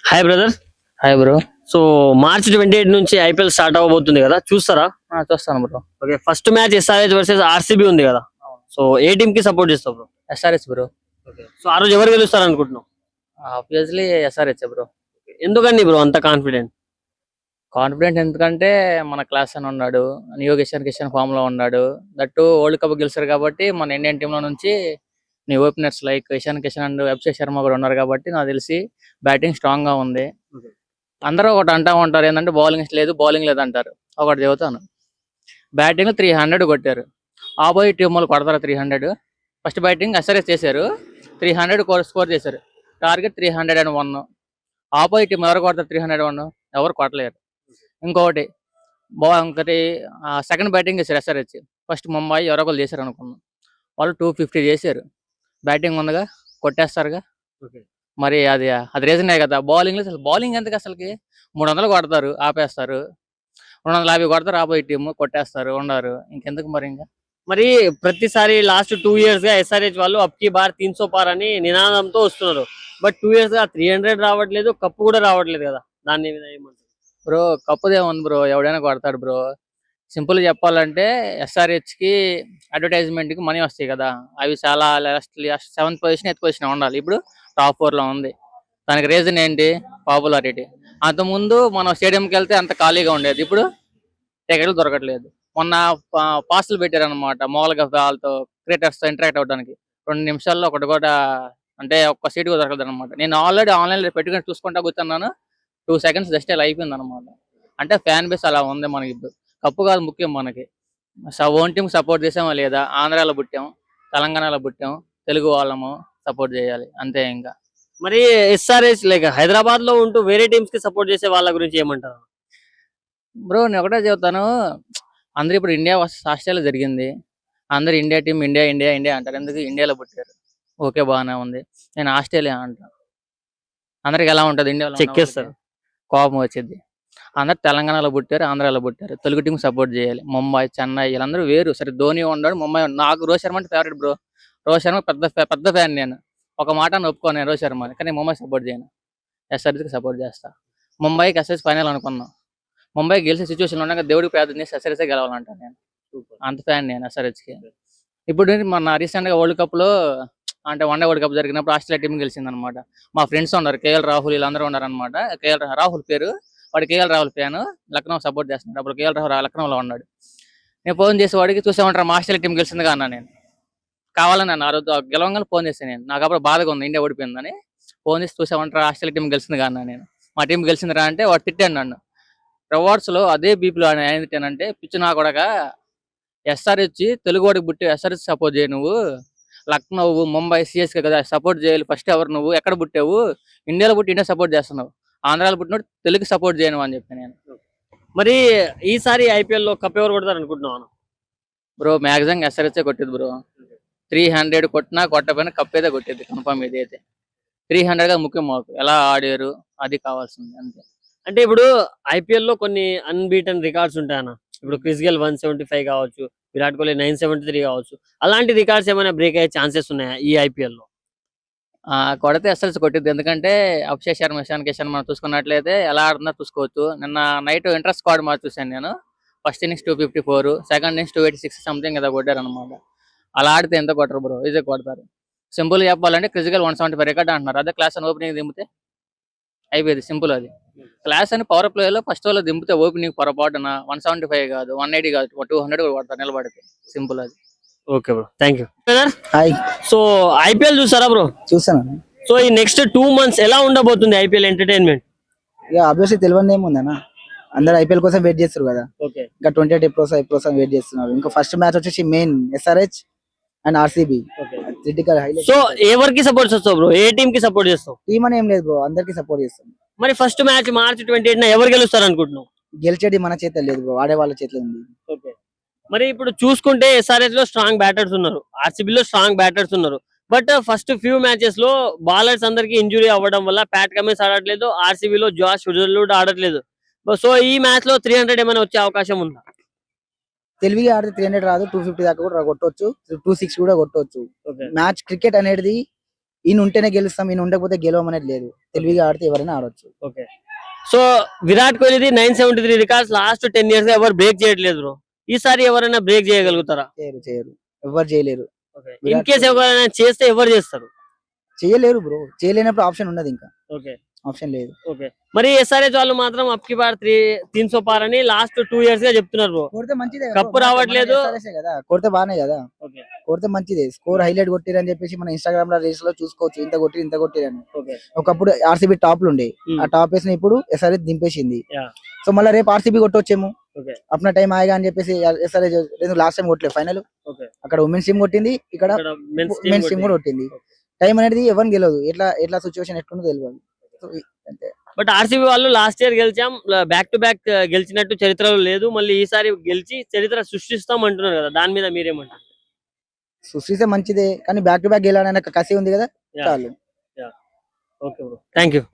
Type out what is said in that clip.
Hi brother. Hi bro. So March 28 నుంచి IPL start అవబోతుంది కదా, చూస్తారా? చూస్తాను bro. Okay, first match SRH versus RCB ఉంది కదా. సో ఏ టీమ్ కి సపోర్ట్ చేస్తావు bro? SRH bro. Okay, so ఆ రోజు ఎవరు గెలుస్తారు అనుకుంటున్నావు? Obviously SRH bro. ఎందుకండి బ్రో అంత కాన్ఫిడెంట్? కాన్ఫిడెంట్ ఎందుకంటే మన క్లాస్ అని ఉన్నాడు, న్యూ కిషన్ ఫామ్ లో ఉన్నాడు, దట్టు వరల్డ్ కప్ గెలిచారు కాబట్టి మన ఇండియన్ టీమ్ లో నుంచి నీ openers like Kishan and Abhishek Sharma కూడా ఉన్నారు కాబట్టి నాకు తెలిసి బ్యాటింగ్ స్ట్రాంగ్ గా ఉంది. అందరూ ఒకటి అంటా ఉంటారు, ఏంటంటే బౌలింగ్ లేదు అంటారు. ఒకటి చెబుతాను, బ్యాటింగ్ 300 కొట్టారు, ఆపోజిట్ టీం వాళ్ళు కొడతారు 300. ఫస్ట్ బ్యాటింగ్ ఎస్ఆర్హెచ్ చేశారు, 300 స్కోర్ చేశారు, టార్గెట్ 301. ఆపోజిట్ టీం ఎవరు కొడతారు 301? ఎవరు కొట్టలేరు. ఇంకొకటి సెకండ్ బ్యాటింగ్ చేశారు ఎస్ఆర్హెచ్. ఫస్ట్ ముంబై ఎవరో ఒకరు చేశారు అనుకున్నాం, వాళ్ళు 250 చేశారు. బ్యాటింగ్ ఉందిగా, కొట్టేస్తారుగా. మరి అది రీజనే కదా. బౌలింగ్ ఎందుకు అసలుకి? 300 కొడతారు, ఆపేస్తారు. 250 కొడతారు, ఆపోజిట్ టీమ్ కొట్టేస్తారు, ఉండరు. ఇంకెందుకు మరి? ఇంకా మరి ప్రతిసారి లాస్ట్ 2 years గా ఎస్ఆర్హెచ్ వాళ్ళు అప్కి బార్ 300 పార్ అని నినాదంతో వస్తున్నారు. బట్ 2 years గా 300 రావట్లేదు, కప్పు కూడా రావట్లేదు కదా. దాని మీద ఏమంటారు బ్రో? కప్పుదే ఉంది బ్రో, ఎవడైనా కొడతాడు బ్రో. సింపుల్ చెప్పాలంటే ఎస్ఆర్హెచ్ కి అడ్వర్టైజ్మెంట్ కి మనీ వస్తాయి కదా, అవి చాలా last 7th position 8th position ఉండాలి. ఇప్పుడు టాప్ 4 లో ఉంది. దానికి రీజన్ ఏంటి? పాపులారిటీ. అంతకుముందు మనం స్టేడియంకి వెళ్తే అంత ఖాళీగా ఉండేది, ఇప్పుడు టికెట్లు దొరకట్లేదు. మొన్న పాస్లు పెట్టారనమాట, మామూలుగా వాళ్ళతో క్రియేటర్స్ తో ఇంటరాక్ట్ అవ్వడానికి. 2 నిమిషాల్లో ఒకటి కూడా, అంటే ఒక్క సీట్ కూడా దొరకదు అనమాట. నేను ఆల్రెడీ ఆన్లైన్ లో పెట్టుకుని చూసుకుంటా కూర్చున్నాను, 2 seconds జస్ట్ ఇలా అయిపోయింది అనమాట. అంటే ఫ్యాన్ బేస్ అలా ఉంది మనకి. ఇప్పుడు కప్పు కాదు ముఖ్యం మనకి, ఓన్ టీమ్ సపోర్ట్ చేసామా లేదా. ఆంధ్రాలో పుట్టాం, తెలంగాణలో పుట్టాం, తెలుగు వాళ్ళము, సపోర్ట్ చేయాలి అంతే. ఇంకా మరి ఎస్ఆర్హెచ్ లేక హైదరాబాద్ లో ఉంటూ వేరే టీమ్స్ కి సపోర్ట్ చేసే వాళ్ళ గురించి ఏమంటారు బ్రో? నేను ఒకటే చెబుతాను, అందరూ ఇప్పుడు ఇండియా వర్సెస్ ఆస్ట్రేలియా జరిగింది, అందరు India team India India India అంటారు. ఎందుకు? ఇండియాలో పుట్టారు, ఓకే బాగానే ఉంది. నేను ఆస్ట్రేలియా అంటాను. అందరికి ఎలా ఉంటుంది? ఇండియాలో చెక్కేస్తారు, కోపం వచ్చింది. అందరు తెలంగాణలో పుట్టారు, ఆంధ్రాలో పుట్టారు, తెలుగు టీం సపోర్ట్ చేయాలి. ముంబై, చెన్నై వీళ్ళందరూ వేరు. సరే ధోని ఉన్నాడు, ముంబై. నాకు రోహిత్ శర్మ అంటే ఫేవరెట్ బ్రో. రోహిత్ శర్మ పెద్ద ఫ్యాన్ నేను. ఒక మాట ఒప్పుకోను నేను రోహిత్ శర్మ, కానీ ముంబై సపోర్ట్ చేయను, ఎస్ఆర్హెచ్కి సపోర్ట్ చేస్తా. ముంబైకి ఎస్ఆర్హెచ్ ఫైనల్ అనుకున్నాం, ముంబై గెలిచే సిచ్యువేషన్ ఉండగా దేవుడికి ప్రార్థన చేసి ఎస్ఆర్హెచ్ గెలవాలంటాను నేను. అంత ఫ్యాన్ నేను ఎస్ఆర్హెచ్కి. ఇప్పుడు మన రీసెంట్గా వరల్డ్ కప్ లో, అంటే వన్డే వరల్డ్ కప్ జరిగినప్పుడు ఆస్ట్రేలియా టీం గెలిచింది అనమాట. మా ఫ్రెండ్స్ ఉన్నారు, కేఎల్ రాహుల్ వీళ్ళందరూ ఉన్నారు అనమాట. రాహుల్ పేరు, వాడు KL Rahul fan, Lucknow support చేస్తున్నాడు. అప్పుడు కేఎల్ రాహుల్ లక్నోలో ఉన్నాడు. నేను ఫోన్ చేసి వాడికి, చూసామంటారు మా ఆస్ట్రేలియా టీం గెలిచిందిగా అన్నా నేను. కావాలని ఆ రోజు గెలవంగానే ఫోన్ చేశాను నేను, నాకు అప్పుడు బాధగా ఉంది ఇండియా ఓడిపోయిందని. ఫోన్ చేసి చూసామంటారు ఆస్ట్రేలియా టీం గెలిచిందిగా అన్నా నేను. మా టీం గెలిచిందిరా అంటే వాడు తిట్టాడు నన్ను. రివార్డ్స్ లో అదే బీపీలో ఆయన తిట్టానంటే, పిచ్చి నా కూడా ఎస్ఆర్హెచ్ తెలుగు వాడికి పుట్టి ఎస్ఆర్హెచ్ సపోర్ట్ చేయి నువ్వు. లక్నో, ముంబై, సిఎస్కే కదా సపోర్ట్ చేయాలి ఫస్ట్. ఎవరు నువ్వు? ఎక్కడ పుట్టావు? ఇండియాలో పుట్టి ఇండియా సపోర్ట్ చేస్తున్నావు, ఆంధ్రాలో పుట్టినట్టు తెలుగు సపోర్ట్ చేయను అని చెప్పి నేను. మరి ఈసారి ఐపీఎల్ లో కప్ ఎవరు కొడతారు అనుకుంటున్నాను బ్రో? మ్యాక్సిమం ఎస్ఆర్హెచ్ కొట్టింది బ్రో. 300 కొట్టినా కొట్టకపోయినా కప్ అయితే కొట్టేది కన్ఫర్మ్. ఇది అయితే 300 ముఖ్యం మాకు, ఎలా ఆడారు అది కావాల్సింది అంతే. అంటే ఇప్పుడు ఐపీఎల్ లో కొన్ని అన్బీటన్ రికార్డ్స్ ఉంటాయన్న. ఇప్పుడు క్రిస్ గేల్ 175 కావచ్చు, విరాట్ కోహ్లీ 973 కావచ్చు. అలాంటి రికార్డ్స్ ఏమైనా బ్రేక్ అయ్యే ఛాన్సెస్ ఉన్నాయా ఈ ఐపీఎల్ లో? కొడితే ఎస్ఆర్హెచ్ కొట్టింది. ఎందుకంటే అభిషేక్ శర్మ, కిషన్ మనం చూసుకున్నట్లయితే ఎలా ఆడుతున్నా చూసుకోవచ్చు. నిన్న నైట్ ఇంట్రెస్ట్ స్క్వాడ్ మ్యాచ్ చూశాను నేను. First innings 254, second innings 286 something ఏదో కొట్టారు అనమాట. అలా ఆడితే ఎంత కొట్టరు బ్రో? ఈజీ కొడతారు. సింపుల్ చెప్పాలంటే క్రిస్ గేల్ 175 రికార్డ్ అంటున్నారు, అదే క్లాస్ అని ఓపెనింగ్ దింపితే అయిపోయింది. సింపుల్ అది. క్లాస్ అని పవర్ ప్లే లో ఫస్ట్ లో దింపితే ఓపెనింగ్ పొరపాటున 175 కాదు, 180 కాదు, 200 కూడా కొడతారు నిలబడితే. సింపుల్ అది. Okay bro, thank you. Hi, so IPL చూసారా బ్రో? చూసాను. సో ఈ నెక్స్ట్ 2 months ఎలా ఉండబోతుంది ఐపీఎల్ ఎంటర్టైన్మెంట్? ఇక ఆబ్వియస్లీ తెలియని ఏముందన్నా, అందరు ఐపీఎల్ కోసం వెయిట్ చేస్తారు కదా. ఓకే, ఇంకా 28 ఎప్పుడు వెయిట్ చేస్తున్నారు. ఇంకా ఫస్ట్ మ్యాచ్ వచ్చేసి main SRH and RCB. Critical highlight. So ఎవరికి సపోర్ట్ చేస్తావు బ్రో? ఏ టీమ్ కి సపోర్ట్ చేస్తావు? టీమ్ అని ఏం లేదు బ్రో, అందరికి సపోర్ట్ చేస్తాం. మరి ఫస్ట్ మ్యాచ్ March 28 ఎవరు గెలుస్తారు అనుకుంటున్నావు? గెలిచేది మన చేతిలో లేదు బ్రో, ఆడే వాళ్ళ చేతిలో ఉంది. ఓకే, మరి ఇప్పుడు చూసుకుంటే ఎస్ఆర్హెచ్ లో స్ట్రాంగ్ బ్యాటర్స్ ఉన్నారు, ఆర్సీబీ లో స్ట్రాంగ్ బ్యాటర్స్ ఉన్నారు. బట్ ఫస్ట్ ఫ్యూ మ్యాచెస్ లో బౌలర్స్ అందరికి ఇంజురీ అవ్వడం వల్ల ప్యాట్ కమిన్స్ ఆడట్లేదు, ఆర్సీబీ లో జాష్ హజల్వుడ్ ఆడట్లేదు. సో ఈ మ్యాచ్ లో 300 ఏమైనా వచ్చే అవకాశం ఉందా? తెలివిగా ఆడితే 300 రాదు, 250 దాకా కూడా కొట్టవచ్చు, 260 కూడా కొట్టవచ్చు. మ్యాచ్ క్రికెట్ అనేది ఈయన ఉంటేనే గెలుస్తాం, ఈయన ఉండకపోతే గెలవమనేది లేదు. తెలివిగా ఆడితే ఎవరైనా ఆడొచ్చు. ఓకే. సో విరాట్ కోహ్లీది 973 రికార్డ్స్ లాస్ట్ 10 ఇయర్స్ గా ఎవరు బ్రేక్ చేయట్లేదు బ్రో. ఈసారి ఎవరైనా బ్రేక్ చేయగలుగుతారా? చేయరు, ఎవరు చేయలేరు. ఇన్ విరాట్ కేస్ కోహ్లీ ఎవరైనా చేస్తే ఎవరు చేస్తారు? చేయలేరు బ్రో. చేయలేనప్పుడు ఆప్షన్ ఉన్నది, ఇంకా ఓకే. ఆప్షన్ లేదు. ఓకే. మరి ఎస్ఆర్హెచ్ వాళ్ళు మాత్రం అప్కి బార్ 300 పార్ అని లాస్ట్ 2 ఇయర్స్ గా చెప్తున్నారు బ్రో. కొడితే మంచిదే కప్పు రావట్లేదు. కదా, కొడితే బానే కదా, ఓకే. కొడితే మంచిదే. స్కోర్ హైలైట్ కొట్టిరు అని చెప్పేసి మన ఇన్స్టాగ్రామ్ లో రీల్స్ లో చూసుకోవచ్చు, ఇంత కొట్టిరు అని. ఓకే. ఒకప్పుడు ఆర్సీబీ టాప్ లో ఉండే, Hmm. ఆ టాప్ వేసిన ఇప్పుడు ఎస్ఆర్హెచ్ దింపేసింది. Yeah. సో మళ్ళీ రేపు ఆర్సీబీ కొట్టొచ్చేమో, ఓకే. అప్నా టైం ఆయేగా అని చెప్పేసి ఎస్ఆర్హెచ్ లాస్ట్ టైం కొట్టలేదు ఫైనల్. ఓకే. అక్కడ ఉమెన్స్ టీం కొట్టింది, ఇక్కడ ఇక్కడ మెన్స్ మెన్స్ టీం కూడా కొట్టింది. టైం అనేది ఎవరిని గెలవదు, ఎట్లా సిచ్యువేషన్ ఎట్లుందో తెలియదు. సో అంతే. బట్ ఆర్సీబీ వాళ్ళు లాస్ట్ ఇయర్ గెలిచాం, బ్యాక్ టు బ్యాక్ గెలిచినట్టు చరిత్రలో లేదు. మళ్ళీ ఈసారి గెలిచి చరిత్ర సృష్టిస్తాం అంటున్నారు కదా, దాని మీద మీరేమంటారు? సృష్టిస్తే మంచిదే, కానీ బ్యాక్ టు బ్యాక్ గెలాలనే కసి ఉంది కదా, Yeah. చాలు. Okay bro, thank you.